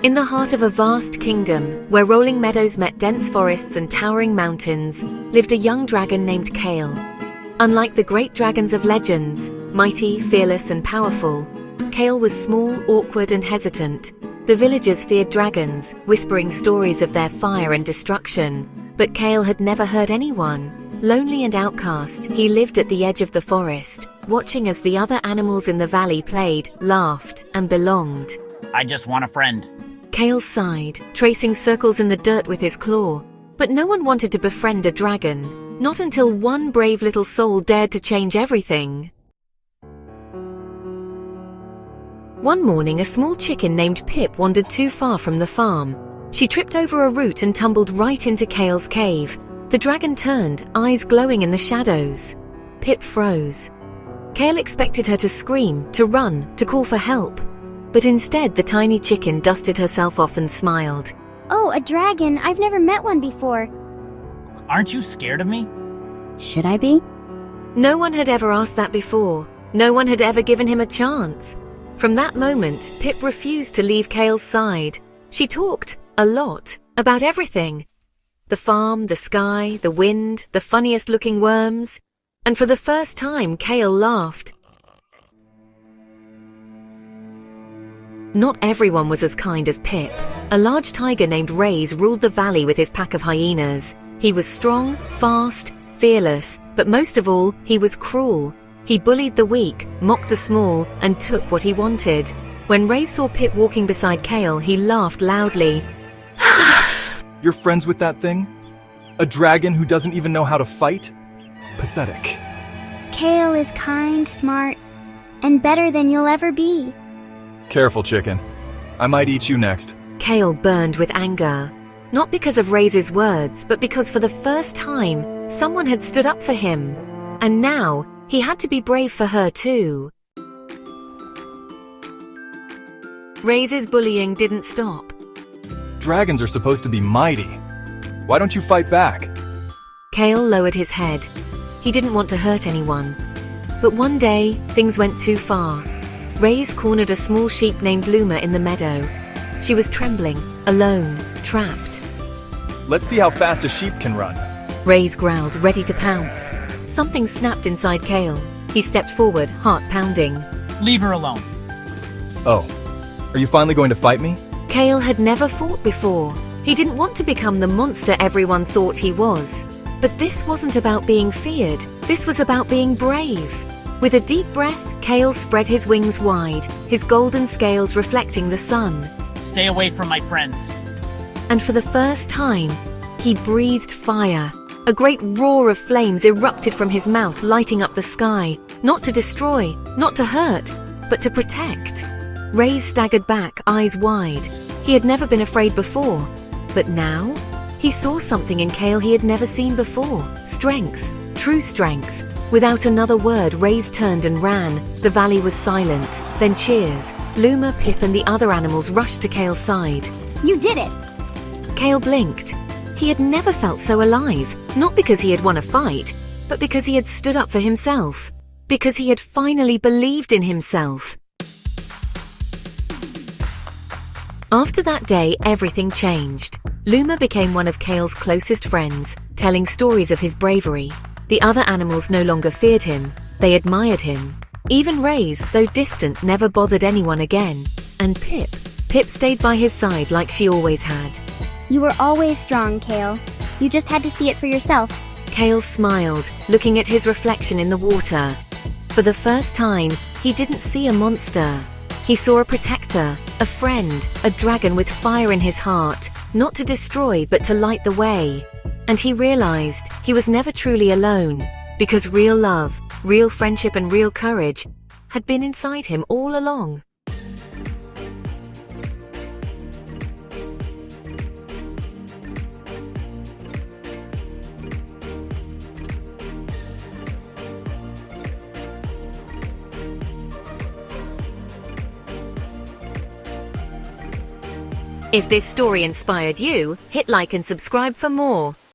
In the heart of a vast kingdom, where rolling meadows met dense forests and towering mountains, lived a young dragon named Kale. Unlike the great dragons of legends, mighty, fearless, and powerful, Kale was small, awkward, and hesitant. The villagers feared dragons, whispering stories of their fire and destruction. But Kale had never hurt anyone. Lonely and outcast, he lived at the edge of the forest, watching as the other animals in the valley played, laughed, and belonged. I just want a friend. Kale sighed, tracing circles in the dirt with his claw. But no one wanted to befriend a dragon, not until one brave little soul dared to change everything. One morning, a small chicken named Pip wandered too far from the farm. She tripped over a root and tumbled right into Kale's cave. The dragon turned, eyes glowing in the shadows. Pip froze. Kale expected her to scream, to run, to call for help. But instead, the tiny chicken dusted herself off and smiled. Oh, a dragon! I've never met one before. Aren't you scared of me? Should I be? No one had ever asked that before. No one had ever given him a chance. From that moment, Pip refused to leave Kale's side. She talked, a lot, about everything. The farm, the sky, the wind, the funniest-looking worms. And for the first time, Kale laughed. Not everyone was as kind as Pip. A large tiger named Rays ruled the valley with his pack of hyenas. He was strong, fast, fearless, but most of all, he was cruel. He bullied the weak, mocked the small, and took what he wanted. When Rays saw Pip walking beside Kale, he laughed loudly. You're friends with that thing? A dragon who doesn't even know how to fight? Pathetic. Kale is kind, smart, and better than you'll ever be. Careful, chicken. I might eat you next. Kale burned with anger. Not because of Rays' words, but because for the first time, someone had stood up for him. And now, he had to be brave for her too. Rays' bullying didn't stop. Dragons are supposed to be mighty. Why don't you fight back? Kale lowered his head. He didn't want to hurt anyone. But one day, things went too far. Rays cornered a small sheep named Luma in the meadow. She was trembling, alone, trapped. Let's see how fast a sheep can run. Rays growled, ready to pounce. Something snapped inside Kale. He stepped forward, heart pounding. Leave her alone. Oh, are you finally going to fight me? Kale had never fought before. He didn't want to become the monster everyone thought he was. But this wasn't about being feared. This was about being brave. With a deep breath, Kale spread his wings wide, his golden scales reflecting the sun. Stay away from my friends. And for the first time, he breathed fire. A great roar of flames erupted from his mouth, lighting up the sky. Not to destroy, not to hurt, but to protect. Rays staggered back, eyes wide. He had never been afraid before. But now, he saw something in Kale he had never seen before. Strength, true strength. Without another word, Rays turned and ran. The valley was silent. Then cheers. Luma, Pip, and the other animals rushed to Kale's side. You did it! Kale blinked. He had never felt so alive. Not because he had won a fight, but because he had stood up for himself. Because he had finally believed in himself. After that day, everything changed. Luma became one of Kale's closest friends, telling stories of his bravery. The other animals no longer feared him. They admired him. Even Rays, though distant, never bothered anyone again. And Pip stayed by his side like she always had. You were always strong, Kale. You just had to see it for yourself. Kale smiled, looking at his reflection in the water. For the first time, he didn't see a monster. He saw a protector, a friend, a dragon with fire in his heart, not to destroy but to light the way. And he realized he was never truly alone, because real love, real friendship, and real courage had been inside him all along. If this story inspired you, hit like and subscribe for more.